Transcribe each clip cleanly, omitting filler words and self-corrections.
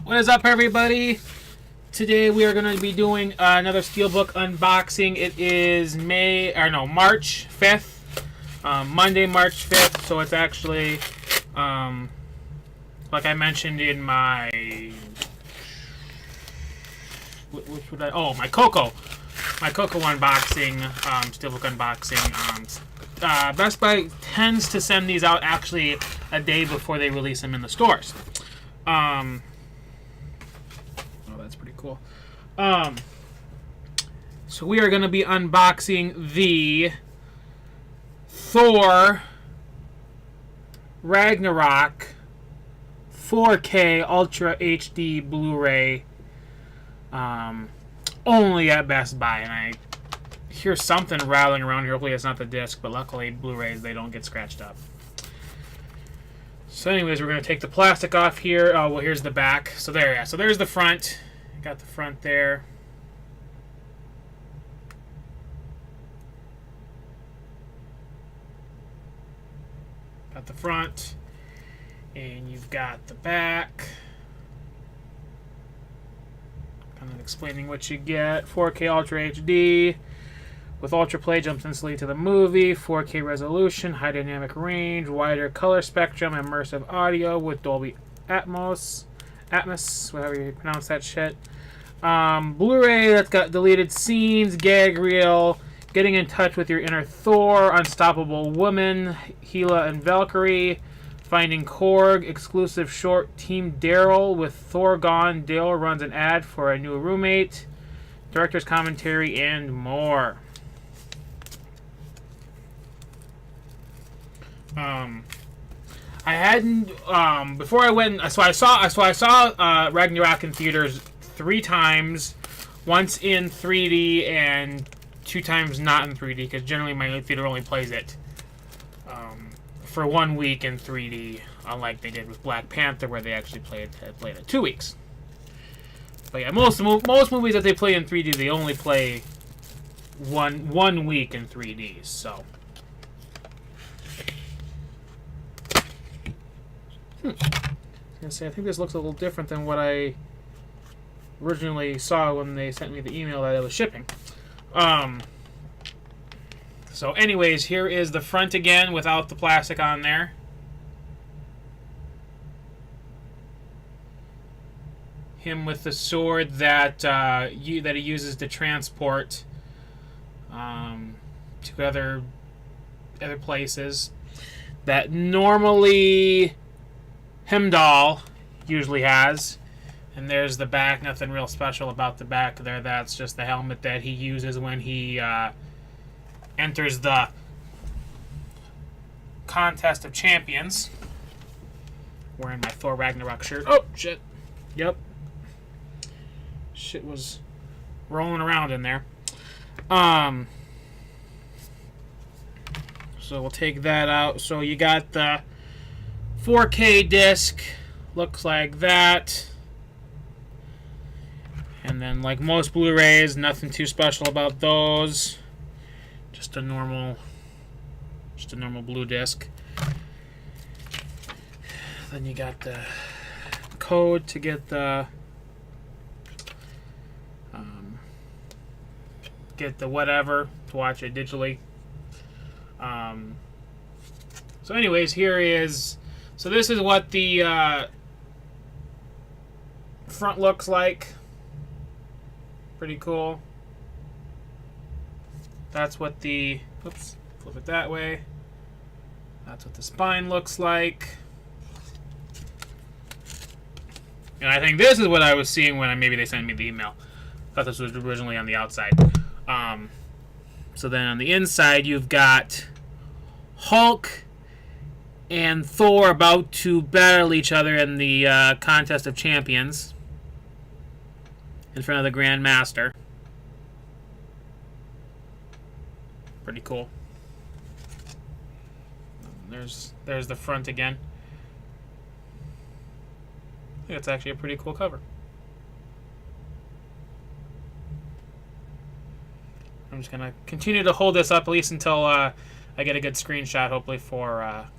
What is up, everybody? Today we are going to be doing another Steelbook unboxing. It is March 5th, Monday, March 5th. So it's actually, like I mentioned in my, my Coco unboxing, Steelbook unboxing. Best Buy tends to send these out actually a day before they release them in the stores. Oh, that's pretty cool. So we are going to be unboxing the Thor Ragnarok 4K Ultra HD Blu-ray, only at Best Buy. And I hear something rattling around here. Hopefully it's not the disc, but luckily Blu-rays, they don't get scratched up. So anyways, we're going to take the plastic off here. Oh, well, here's the back. So there, yeah. So there's the front. Got the front there. Got the front. And you've got the back. Kind of explaining what you get. 4K Ultra HD. With Ultra Play, jumps instantly to the movie, 4K resolution, high dynamic range, wider color spectrum, immersive audio with Dolby Atmos, whatever you pronounce that shit. Blu-ray that's got deleted scenes, gag reel, getting in touch with your inner Thor, Unstoppable Woman, Hela and Valkyrie, Finding Korg, exclusive short Team Daryl with Thor gone, Dale runs an ad for a new roommate, director's commentary, and more. I hadn't before I went. So I saw Ragnarok in theaters 3 times, once in 3D and 2 times not in 3D, because generally my theater only plays it for 1 week in 3D, unlike they did with Black Panther, where they actually played it 2 weeks. But yeah, most movies that they play in 3D, they only play one week in 3D. So. I was gonna say, I think this looks a little different than what I originally saw when they sent me the email that it was shipping. So anyways, here is the front again without the plastic on there. Him with the sword that that he uses to transport to other places that normally Heimdall usually has. And there's the back. Nothing real special about the back there. That's just the helmet that he uses when he enters the Contest of Champions. Wearing my Thor Ragnarok shirt. Oh, shit. Yep. Shit was rolling around in there. So we'll take that out. So you got the 4K disc, looks like that, and then like most Blu-rays, nothing too special about those, just a normal blue disc. Then you got the code to get the whatever to watch it digitally. So anyways, here is. So this is what the front looks like. Pretty cool. That's what the... Oops, flip it that way. That's what the spine looks like. And I think this is what I was seeing when maybe they sent me the email. I thought this was originally on the outside. So then on the inside, you've got Hulk and Thor about to battle each other in the Contest of Champions in front of the Grand Master. Pretty cool. There's the front again. I think it's actually a pretty cool cover. I'm just gonna continue to hold this up at least until I get a good screenshot, hopefully for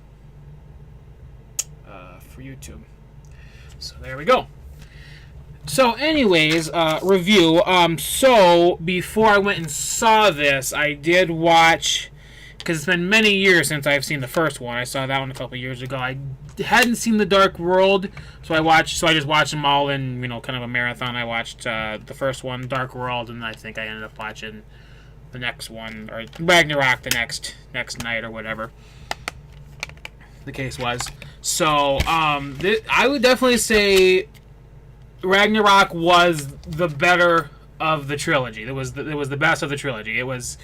YouTube. So there we go. So, anyways, review. So before I went and saw this, I did watch, because it's been many years since I've seen the first one. I saw that one a couple years ago. I hadn't seen The Dark World, so I just watched them all in, kind of a marathon. I watched the first one, Dark World, and I think I ended up watching the next one, or Ragnarok the next night or whatever the case was. So, I would definitely say Ragnarok was the better of the trilogy. It was the best of the trilogy. It was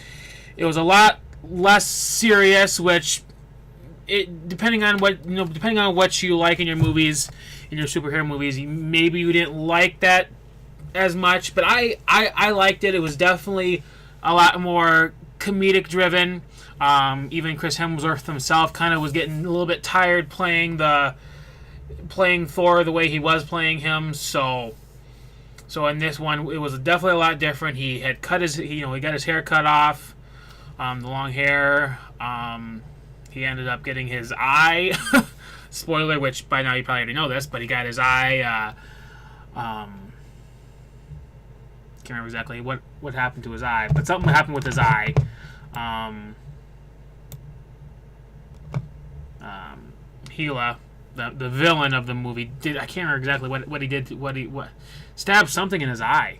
a lot less serious, which depending on what you like in your movies, in your superhero movies, maybe you didn't like that as much, but I liked it. It was definitely a lot more comedic driven. Even Chris Hemsworth himself kind of was getting a little bit tired playing Thor the way he was playing him. So in this one, it was definitely a lot different. He had cut he got his hair cut off, the long hair. He ended up getting his eye. Spoiler, which by now you probably already know this, but he got his eye. Can't remember exactly what happened to his eye, but something happened with his eye. Gila, the villain of the movie, I can't remember exactly what he did. What stabbed something in his eye.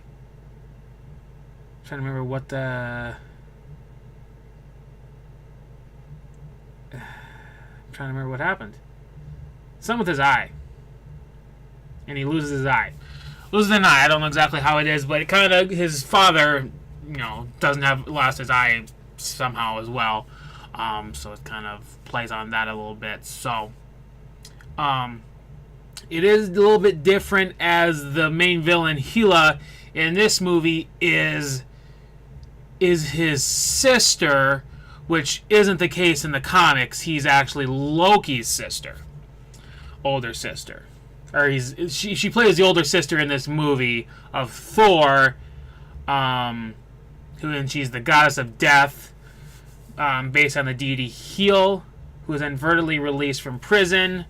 I'm trying to remember what the. I'm trying to remember what happened. Something with his eye, and he loses his eye. Loses an eye. I don't know exactly how it is, but it kind of his father, doesn't have lost his eye somehow as well. So it kind of plays on that a little bit. So, it is a little bit different, as the main villain Gila in this movie is his sister, which isn't the case in the comics. He's actually Loki's sister, older sister. Or she plays the older sister in this movie of Thor, and she's the goddess of death, based on the deity Hel, who is inadvertently released from prison.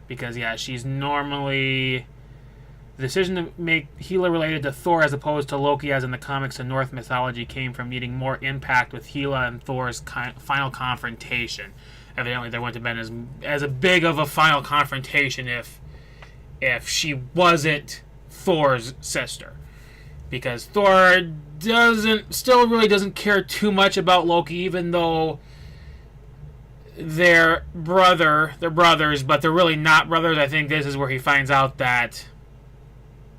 Because she's normally. The decision to make Hela related to Thor as opposed to Loki as in the comics and Norse mythology came from needing more impact with Hela and Thor's final confrontation. Evidently, there wouldn't have been as a big of a final confrontation if she wasn't Thor's sister. Because Thor still really doesn't care too much about Loki, even though they're brothers, but they're really not brothers. I think this is where he finds out that.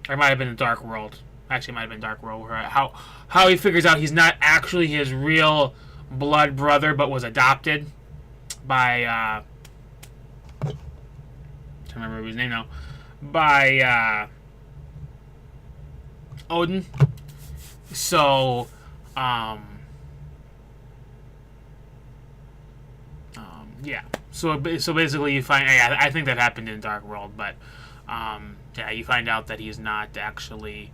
Or it might have been in Dark World. Actually, it might have been Dark World. Where how he figures out he's not actually his real blood brother, but was adopted by. I'm trying to remember his name now. By Odin. So, yeah. So basically, you find. I think that happened in Dark World, but. You find out that he's not actually.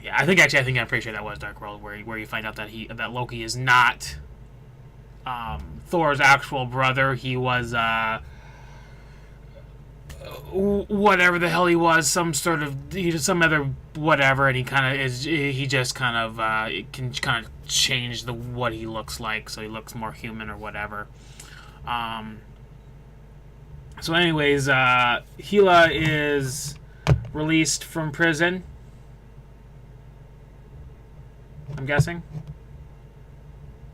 Yeah, I think I'm pretty sure that was Dark World, where you find out that Loki is not Thor's actual brother. He was whatever the hell he was, some other whatever, and he just kind of can kind of change what he looks like, so he looks more human or whatever. So anyways, Gila is released from prison. I'm guessing.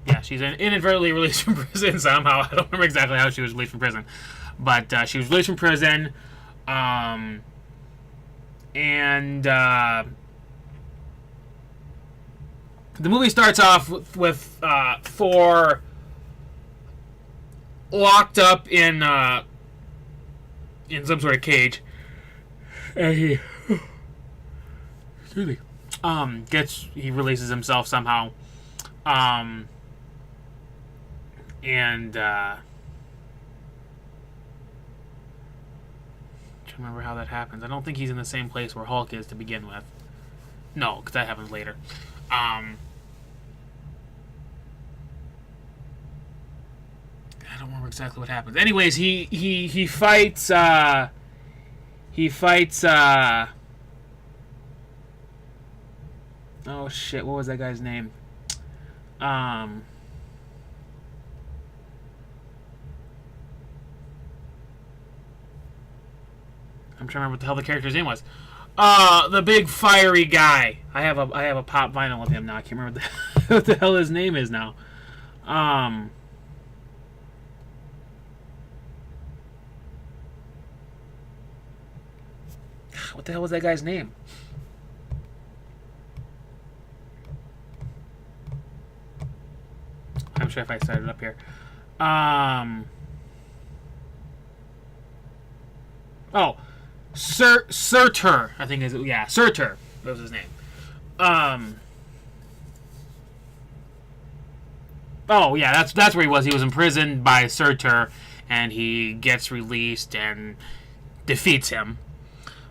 Yeah, she's inadvertently released from prison somehow. I don't remember exactly how she was released from prison. But she was released from prison. And the movie starts off with Thor locked up in some sort of cage, and he releases himself somehow, and trying to remember how that happens. I don't think he's in the same place where Hulk is to begin with. No, because that happens later. I don't remember exactly what happens. Anyways, he fights oh shit, what was that guy's name? I'm trying to remember what the hell the character's name was. The big fiery guy. I have a pop vinyl of him now. I can't remember what the hell his name is now. What the hell was that guy's name? I'm sure if I started up here. Oh, Surtur, I think Surtur. That was his name. Oh yeah, that's where he was. He was imprisoned by Surtur, and he gets released and defeats him.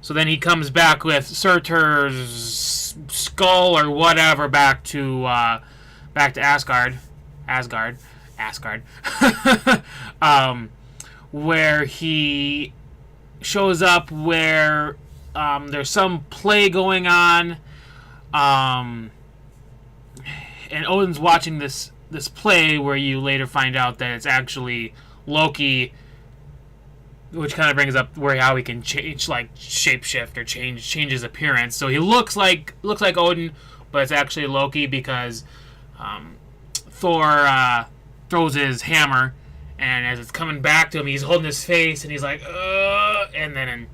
So then he comes back with Surtur's skull or whatever back to Asgard, where he shows up where there's some play going on, and Odin's watching this play where you later find out that it's actually Loki, which kind of brings up how he can change, like shapeshift or change his appearance. So he looks like Odin, but it's actually Loki because Thor throws his hammer, and as it's coming back to him, he's holding his face, and he's like, and then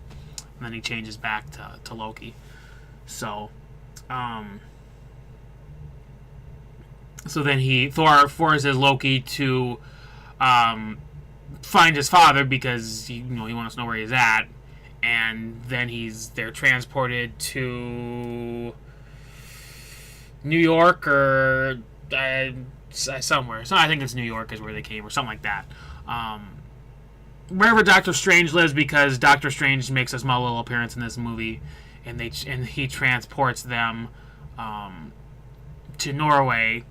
he changes back to Loki. So, so then Thor forces Loki to find his father because he wants to know where he's at, and then they're transported to New York or somewhere. So I think it's New York is where they came, or something like that. Wherever Doctor Strange lives, because Doctor Strange makes a small little appearance in this movie, and he transports them to Norway.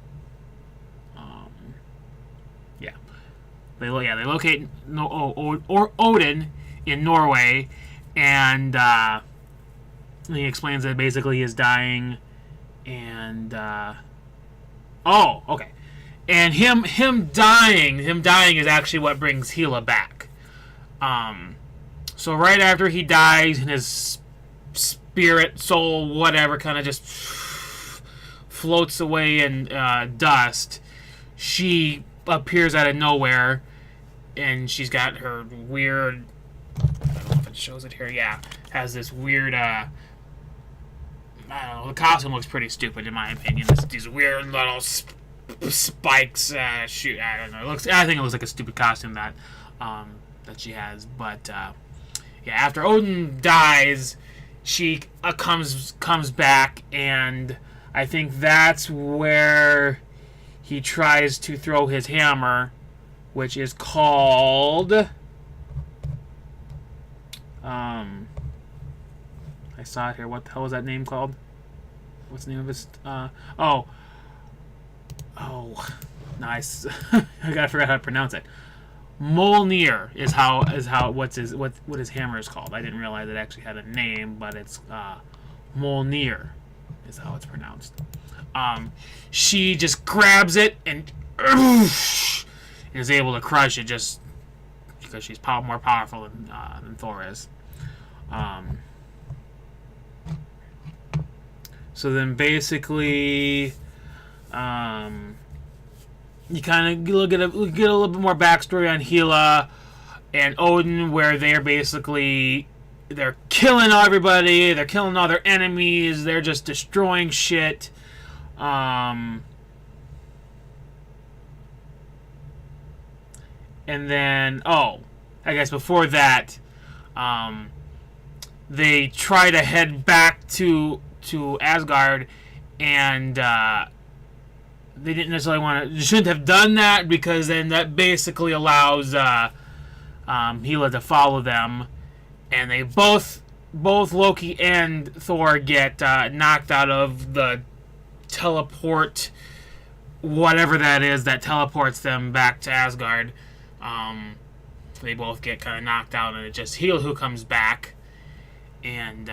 They locate Odin in Norway, and he explains that basically he is dying, and okay, and him dying is actually what brings Hela back. So right after he dies, and his spirit, soul, whatever, kind of just floats away in dust, she appears out of nowhere, and she's got her weird, I don't know if it shows it here, has this weird, I don't know, the costume looks pretty stupid in my opinion. These weird little spikes, I don't know, I think it looks like a stupid costume that she has, but after Odin dies, she comes back, and I think that's where he tries to throw his hammer, which is called I saw it here. What the hell was that name called? What's the name of his nice. I forgot how to pronounce it. Mjolnir is what his hammer is called. I didn't realize it actually had a name, but it's Mjolnir is how it's pronounced. She just grabs it and is able to crush it just because she's more powerful than Thor is. So then basically, you kind of get a little bit more backstory on Hela and Odin, where they're killing everybody, they're killing all their enemies, they're just destroying shit. And then, I guess before that, they try to head back to Asgard, and they didn't necessarily shouldn't have done that, because then that basically allows Hela to follow them, and they both Loki and Thor get knocked out of the teleport, whatever that is that teleports them back to Asgard. They both get kind of knocked out, and it's just Heel who comes back, and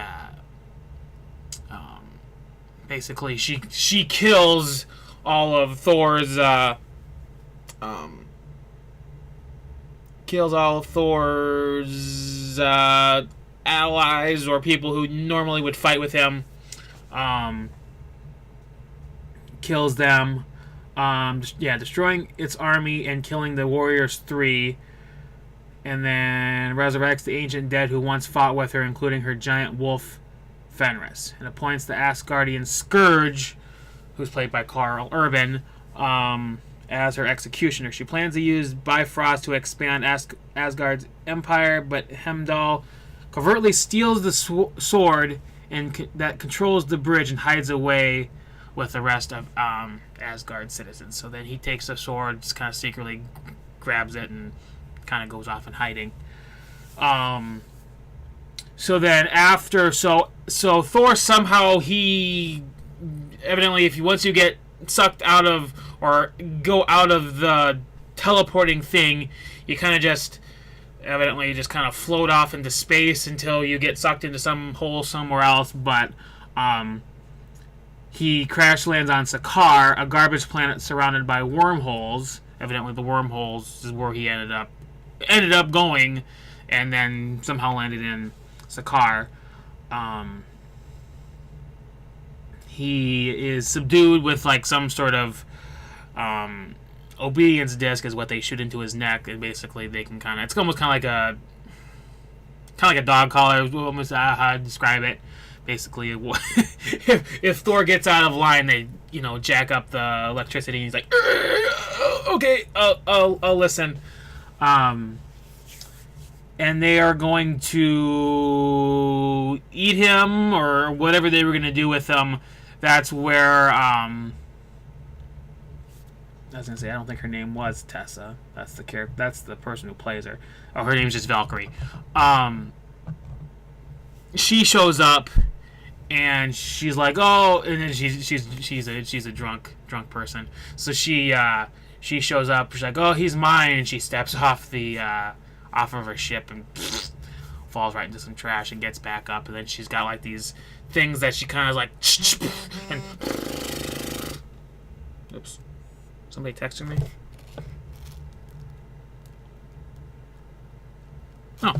basically she kills all of Thor's allies or people who normally would fight with him. Kills them. Destroying its army and killing the Warriors 3. And then resurrects the ancient dead who once fought with her, including her giant wolf, Fenris. And appoints the Asgardian Scourge, who's played by Carl Urban, as her executioner. She plans to use Bifrost to expand Asgard's empire, but Heimdall covertly steals the sword that controls the bridge and hides away with the rest of Asgard's citizens. So then he takes the sword, just kind of secretly grabs it, and kind of goes off in hiding. So then after, so Thor somehow, he evidently, once you get sucked out of or go out of the teleporting thing, you kind of just evidently just kind of float off into space until you get sucked into some hole somewhere else. But he crash lands on Sakaar, a garbage planet surrounded by wormholes. Evidently the wormholes is where he ended up going, and then somehow landed in Sakaar. He is subdued with like some sort of obedience disc is what they shoot into his neck, and basically they can it's almost kind of like a dog collar, almost how to describe it. Basically, if Thor gets out of line, they jack up the electricity, and he's like, okay, I'll listen. And they are going to eat him or whatever they were going to do with him. That's where I was going to say, I don't think her name was Tessa. That's the character. That's the person who plays her. Oh, her name's just Valkyrie. She shows up, and she's like, oh, and then she's a drunk person. So she shows up. She's like, oh, he's mine, and she steps off of her ship and falls right into some trash and gets back up. And then she's got like these things that she kind of like and oops, somebody texting me. Oh,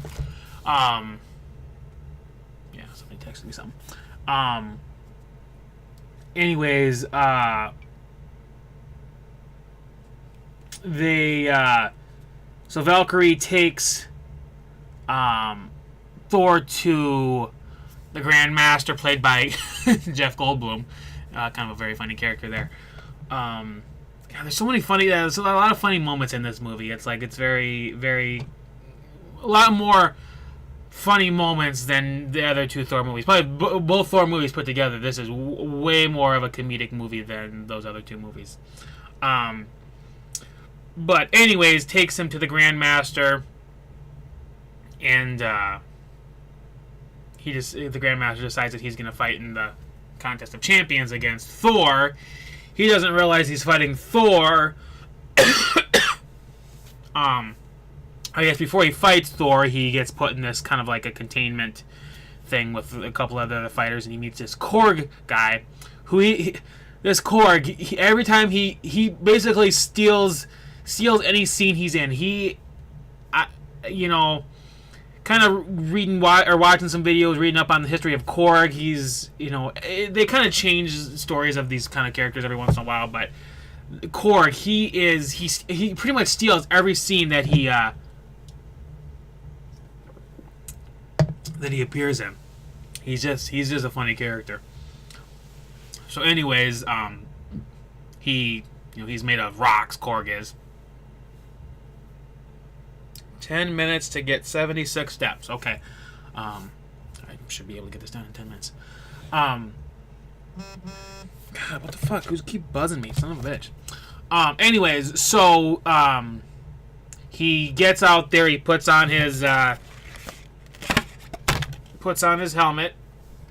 yeah, somebody texted me something. Anyways, so Valkyrie takes Thor to the Grand Master, played by Jeff Goldblum. Kind of a very funny character there. There's so many there's a lot of funny moments in this movie. It's like, it's very, very, a lot more funny moments than the other two Thor movies. Probably both Thor movies put together, this is way more of a comedic movie than those other two movies. But anyways, takes him to the Grand Master, and the Grand Master decides that he's going to fight in the Contest of Champions against Thor. He doesn't realize he's fighting Thor. I guess before he fights Thor, he gets put in this kind of like a containment thing with a couple of other fighters, and he meets this Korg guy, who this Korg, every time he basically steals any scene he's in. Kind of reading or watching some videos, reading up on the history of Korg. He's, they kind of change stories of these kind of characters every once in a while, but Korg, he pretty much steals every scene that he appears in. He's just a funny character. So anyways, he's made of rocks, Korg is. 10 minutes to get 76 steps. Okay. I should be able to get this done in 10 minutes. God, what the fuck? Who's keep buzzing me? Son of a bitch. Anyways, so he gets out there, he puts on his helmet,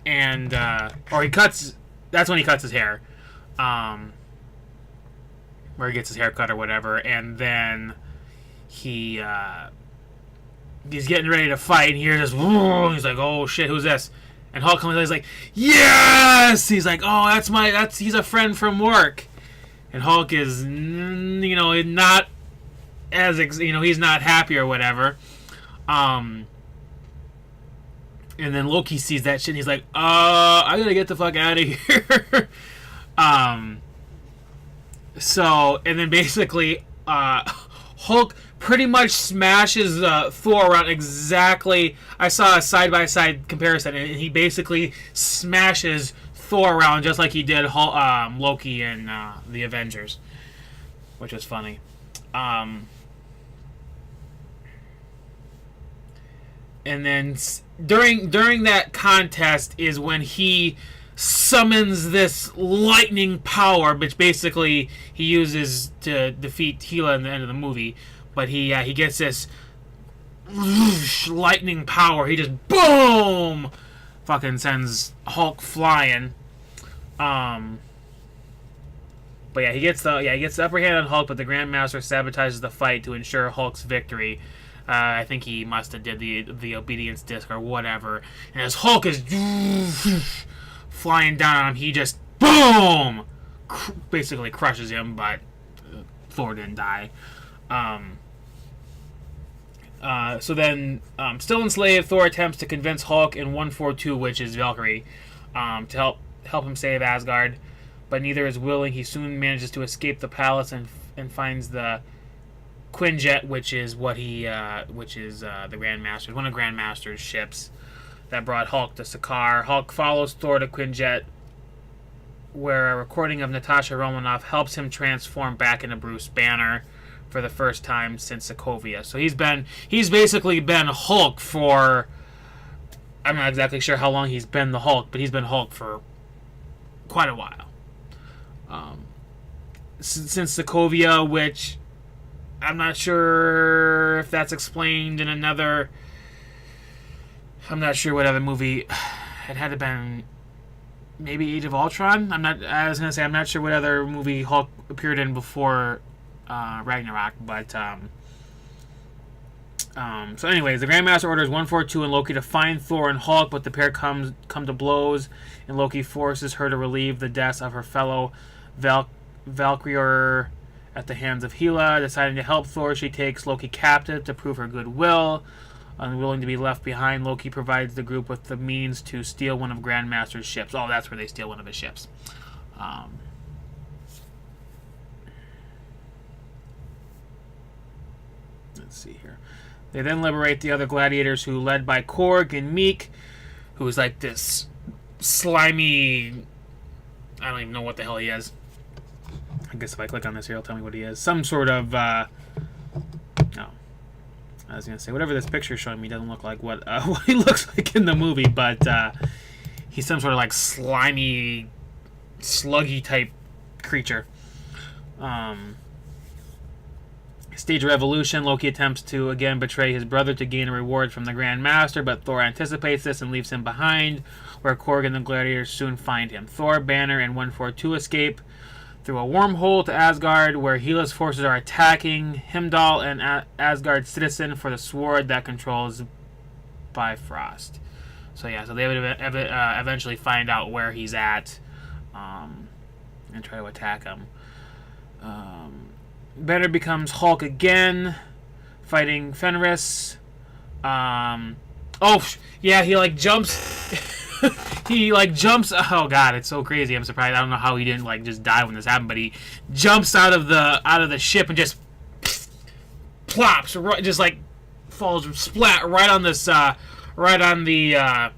and that's when he cuts his hair. Where he gets his hair cut or whatever, and then he's getting ready to fight, and he hears this. He's like, "Oh shit, who's this?" And Hulk comes in. He's like, "Yes!" He's like, "Oh, he's a friend from work." And Hulk is, not as he's not happy or whatever. And then Loki sees that shit, and he's like, I gotta get the fuck out of here. And then basically, Hulk pretty much smashes Thor around exactly. I saw a side-by-side comparison, and he basically smashes Thor around just like he did Loki in the Avengers, which was funny. And then during that contest is when he summons this lightning power, which basically he uses to defeat Hela in the end of the movie. But he gets this lightning power. He just boom, fucking sends Hulk flying. But yeah, he gets the upper hand on Hulk, but the Grandmaster sabotages the fight to ensure Hulk's victory. I think he must have did the obedience disc or whatever. And as Hulk is flying down on him, he just boom, basically crushes him. But Thor didn't die. So then, still enslaved, Thor attempts to convince Hulk and 142, which is Valkyrie, to help him save Asgard. But neither is willing. He soon manages to escape the palace and finds the Quinjet, which is the Grandmaster's, one of Grandmaster's ships that brought Hulk to Sakaar. Hulk follows Thor to Quinjet, where a recording of Natasha Romanoff helps him transform back into Bruce Banner for the first time since Sokovia. So he's basically been Hulk for, I'm not exactly sure how long he's been the Hulk, but he's been Hulk for quite a while. Since Sokovia, which I'm not sure if that's explained in another. I'm not sure what other movie. It had to have been maybe Age of Ultron. I was gonna say I'm not sure what other movie Hulk appeared in before Ragnarok, but so anyways, the Grandmaster orders 142 and Loki to find Thor and Hulk, but the pair come to blows, and Loki forces her to relieve the deaths of her fellow Valkyrie at the hands of Hela. Deciding to help Thor, she takes Loki captive to prove her goodwill. Unwilling to be left behind, Loki provides the group with the means to steal one of Grandmaster's ships. Oh, that's where they steal one of his ships. Let's see here. They then liberate the other gladiators, who, led by Korg and Meek, who is like this slimy, I don't even know what the hell he is. I guess if I click on this here, it'll tell me what he is. Some sort of, no. I was going to say, whatever this picture is showing me doesn't look like what he looks like in the movie, but he's some sort of like slimy, sluggy type creature. Stage revolution. Loki attempts to again betray his brother to gain a reward from the Grandmaster, but Thor anticipates this and leaves him behind, where Korg and the gladiators soon find him. Thor, Banner, and 142 escape through a wormhole to Asgard, where Hela's forces are attacking Heimdall, and Asgard citizen, for the sword that controls Bifrost. So yeah, so they would eventually find out where he's at, and try to attack him. Banner becomes Hulk again, fighting Fenris. Oh yeah, he like jumps. He like jumps. Oh god, it's so crazy. I'm surprised. I don't know how he didn't like just die when this happened, but he jumps out of the ship and just plops, right, just like falls splat right on this right on the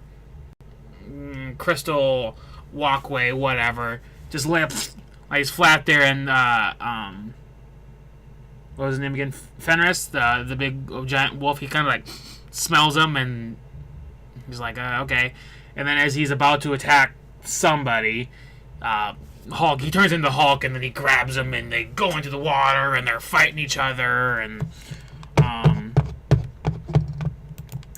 crystal walkway, whatever. Just lamps. Like he's flat there, and what was his name again? Fenris, the big giant wolf. He kind of like smells him, and he's like, okay. And then as he's about to attack somebody, Hulk, he turns into Hulk, and then he grabs him, and they go into the water, and they're fighting each other, and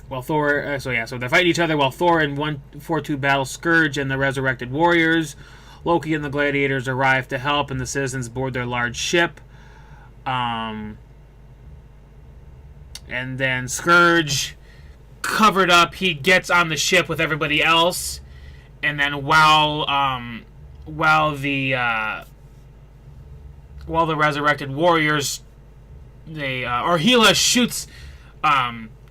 while Thor, so they're fighting each other while Thor and 142 battle Scourge and the resurrected warriors. Loki and the gladiators arrive to help, and the citizens board their large ship. And then Scourge, covered up, he gets on the ship with everybody else. And then while the resurrected warriors, Gila shoots.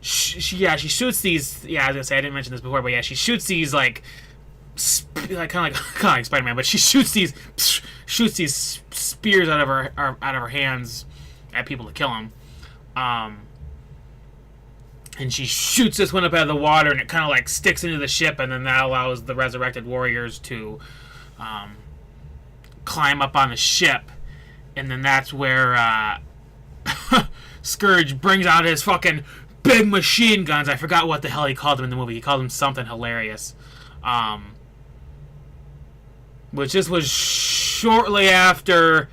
She shoots these. Yeah, I was gonna say I didn't mention this before, but yeah, she shoots these like kind of like Spider-Man, but she shoots these spears out of her hands at people to kill them. And she shoots this one up out of the water, and it kind of like sticks into the ship, and then that allows the resurrected warriors to climb up on the ship, and then that's where Scourge brings out his fucking big machine guns. I forgot what the hell he called them in the movie. He called them something hilarious. Which this was shortly after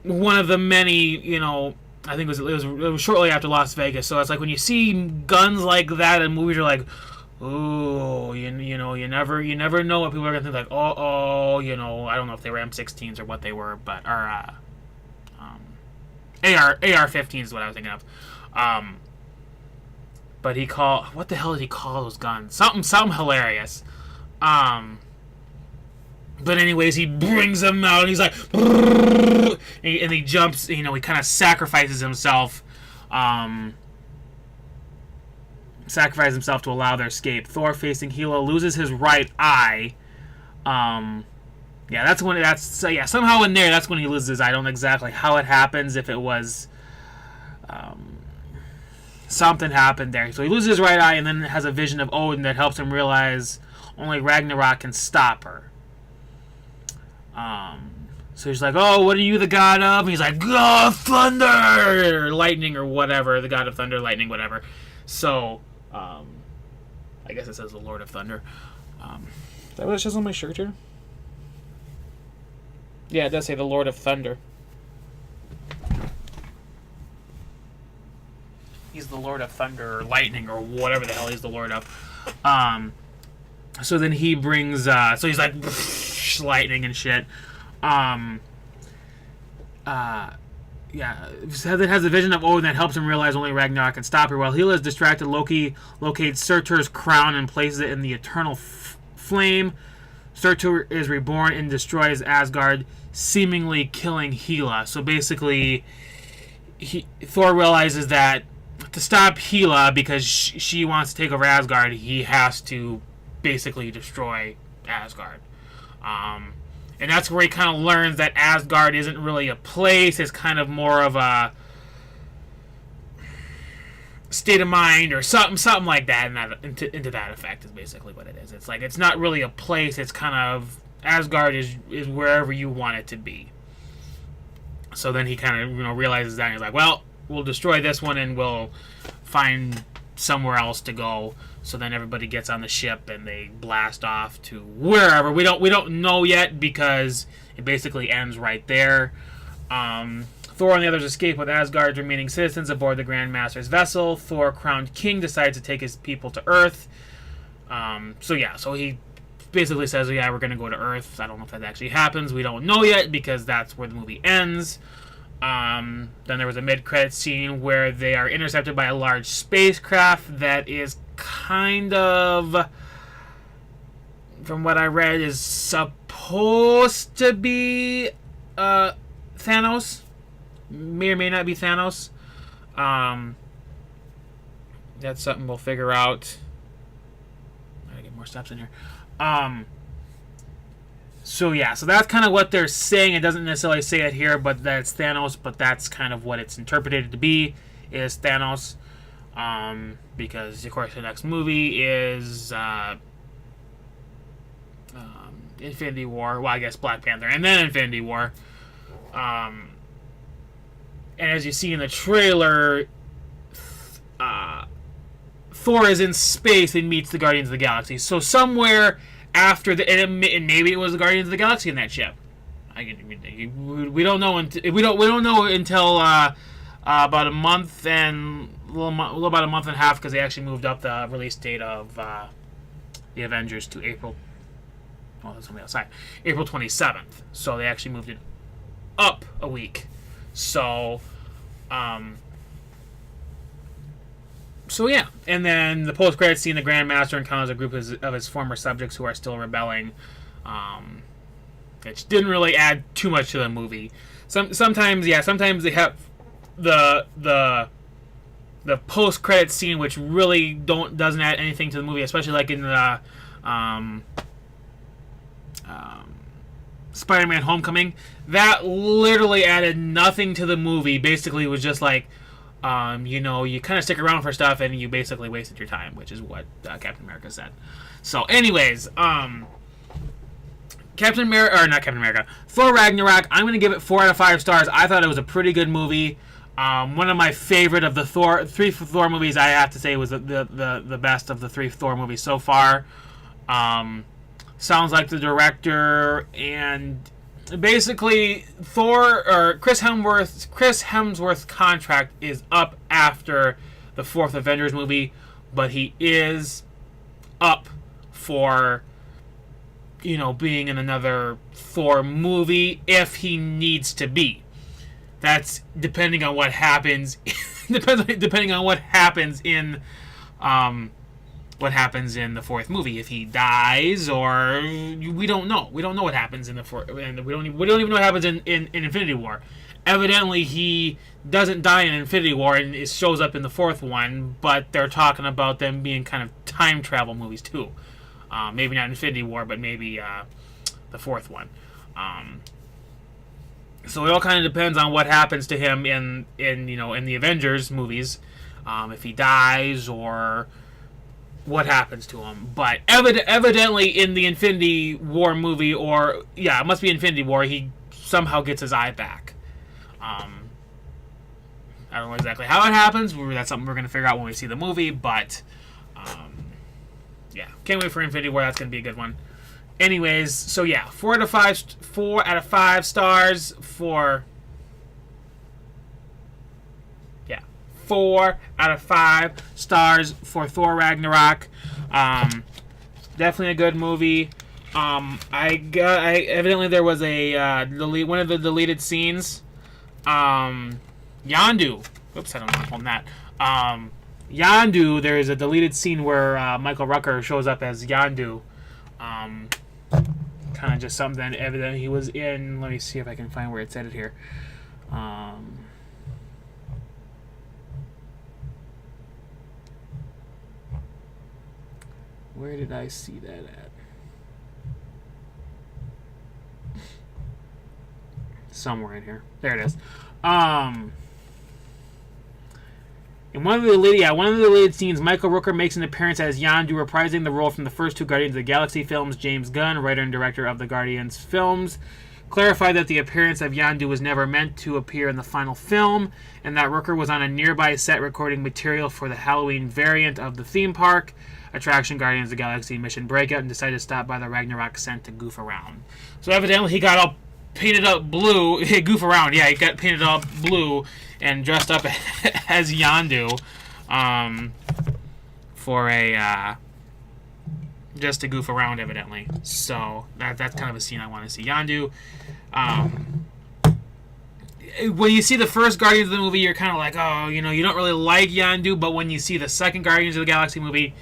one of the many, I think it was shortly after Las Vegas. So it's like when you see guns like that in movies, you're like, ooh, you never know what people are gonna think. Like, I don't know if they were M16s or what they were, but AR-15s is what I was thinking of. But what the hell did he call those guns? Something hilarious. But anyways, he brings them out, and he's like, and he jumps, he kind of sacrifices himself, to allow their escape. Thor, facing Gila, loses his right eye. Somehow in there, that's when he loses his eye. I don't know exactly how it happens, if it was, something happened there. So he loses his right eye, and then has a vision of Odin that helps him realize only Ragnarok can stop her. So he's like, oh, what are you the god of? And he's like, God, thunder, lightning, or whatever, the god of thunder, lightning, whatever. So, I guess it says the Lord of Thunder. Is that what it says on my shirt here? Yeah, it does say the Lord of Thunder. He's the Lord of Thunder, or lightning, or whatever the hell he's the Lord of. So then he brings, so he's like, lightning and shit. So that has a vision of Odin that helps him realize only Ragnarok can stop her. While Hela is distracted, Loki locates Surtur's crown and places it in the eternal flame. Surtur is reborn and destroys Asgard, seemingly killing Hela. So basically, Thor realizes that to stop Hela, because she wants to take over Asgard, he has to basically destroy Asgard. And that's where he kind of learns that Asgard isn't really a place. It's kind of more of a state of mind or something like that. And into that effect is basically what it is. It's like it's not really a place. It's kind of Asgard is wherever you want it to be. So then he kind of realizes that, and he's like, well, we'll destroy this one and we'll find somewhere else to go. So then everybody gets on the ship and they blast off to wherever. We don't know yet, because it basically ends right there. Thor and the others escape with Asgard's remaining citizens aboard the Grand Master's vessel. Thor, crowned king, decides to take his people to Earth. So he basically says, yeah, we're going to go to Earth. I don't know if that actually happens. We don't know yet, because that's where the movie ends. Then there was a mid-credit scene where they are intercepted by a large spacecraft that is kind of, from what I read, is supposed to be Thanos. May or may not be Thanos. That's something we'll figure out. I gotta get more steps in here. So that's kind of what they're saying. It doesn't necessarily say it here, but that's Thanos. But that's kind of what it's interpreted to be, is Thanos. Because of course the next movie is Infinity War. Well, I guess Black Panther, and then Infinity War. And as you see in the trailer, Thor is in space and meets the Guardians of the Galaxy. So somewhere after and maybe it was the Guardians of the Galaxy in that ship. We don't know until about a month and about a month and a half, because they actually moved up the release date of the Avengers to April. Oh, that's somebody outside. April 27th. So they actually moved it up a week. So, So yeah, and then the post-credits scene, the Grandmaster encounters a group of his former subjects who are still rebelling, which didn't really add too much to the movie. Sometimes they have the post-credits scene, which really doesn't add anything to the movie, especially like in the Spider-Man: Homecoming. That literally added nothing to the movie. Basically, it was just like, you kind of stick around for stuff and you basically wasted your time, which is what Captain America said. So, anyways, Thor Ragnarok, I'm going to give it 4 out of 5 stars. I thought it was a pretty good movie. One of my favorite of the three Thor movies, I have to say, was the best of the 3 Thor movies so far. Sounds like the director and basically Chris Hemsworth's contract is up after the 4th Avengers movie, but he is up for being in another Thor movie if he needs to be. That's depending on what happens. depending on what happens in the 4th movie. If he dies, or we don't know. We don't know what happens in the 4th, and we don't even know what happens in Infinity War. Evidently, he doesn't die in Infinity War, and it shows up in the 4th one. But they're talking about them being kind of time travel movies too. Maybe not Infinity War, but maybe the 4th one. So it all kind of depends on what happens to him in the Avengers movies, if he dies or what happens to him. But evidently in the Infinity War movie, it must be Infinity War, he somehow gets his eye back. I don't know exactly how it happens. That's something we're going to figure out when we see the movie. But can't wait for Infinity War. That's going to be a good one. Anyways, so 4 out of 5 stars for 4 out of 5 stars for Thor Ragnarok. Definitely a good movie. Evidently there was one of the deleted scenes. Yondu. Oops, I don't know on that. Yondu. There is a deleted scene where Michael Rooker shows up as Yondu. Kind of just something evident he was in. Let me see if I can find where it said it here. Where did I see that at? Somewhere in here. There it is. In one of the deleted scenes, Michael Rooker makes an appearance as Yondu, reprising the role from the first 2 Guardians of the Galaxy films. James Gunn, writer and director of the Guardians films, clarified that the appearance of Yondu was never meant to appear in the final film, and that Rooker was on a nearby set recording material for the Halloween variant of the theme park attraction Guardians of the Galaxy Mission Breakout, and decided to stop by the Ragnarok set to goof around. So evidently he got all painted up blue. Goof around, he got painted up blue and dressed up as Yondu for just to goof around, evidently. So that's kind of a scene I want to see. Yondu. When you see the first Guardians of the movie, you're kind of like, you don't really like Yondu, but when you see the second Guardians of the Galaxy movie,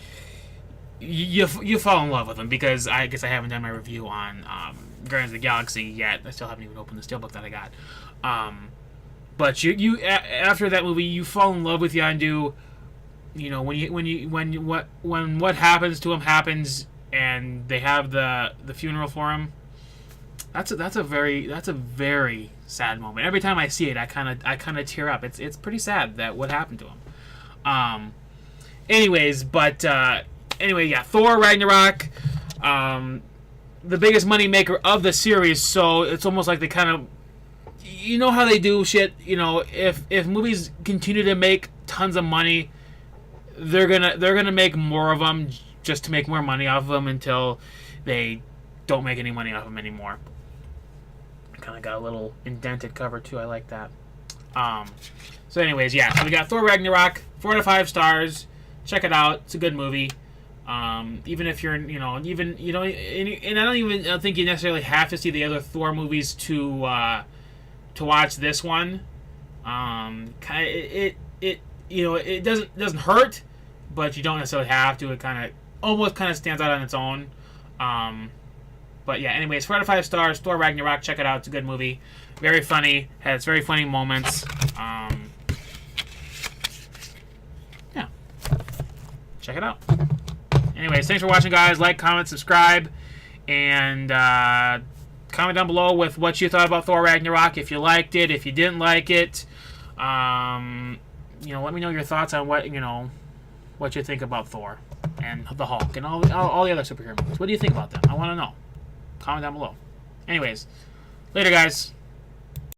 you fall in love with him, because I guess I haven't done my review on Guardians of the Galaxy yet. I still haven't even opened the steelbook that I got. But you after that movie, you fall in love with Yondu. When what happens to him happens, and they have the funeral for him. That's a very sad moment. Every time I see it, I kind of tear up. It's pretty sad that what happened to him. Thor Ragnarok, the biggest money maker of the series. So it's almost like they kind of, how they do shit. If movies continue to make tons of money, they're gonna make more of them just to make more money off of them until they don't make any money off of them anymore. Kind of got a little indented cover too. I like that. So anyways, so we got Thor Ragnarok, 4 out of 5 stars. Check it out. It's a good movie. Even if you're, and I don't even think you necessarily have to see the other Thor movies to watch this one. It doesn't hurt but you don't necessarily have to. It almost stands out on its own. But yeah, anyways, 4 out of 5 stars. Thor Ragnarok, check it out. It's a good movie. Very funny. Has very funny moments. Yeah. Check it out. Anyways, thanks for watching, guys. Like, comment, subscribe, and comment down below with what you thought about Thor Ragnarok. If you liked it, if you didn't like it. Let me know your thoughts on what you think about Thor and the Hulk and all the other superhero movies. What do you think about them? I want to know. Comment down below. Anyways, later, guys.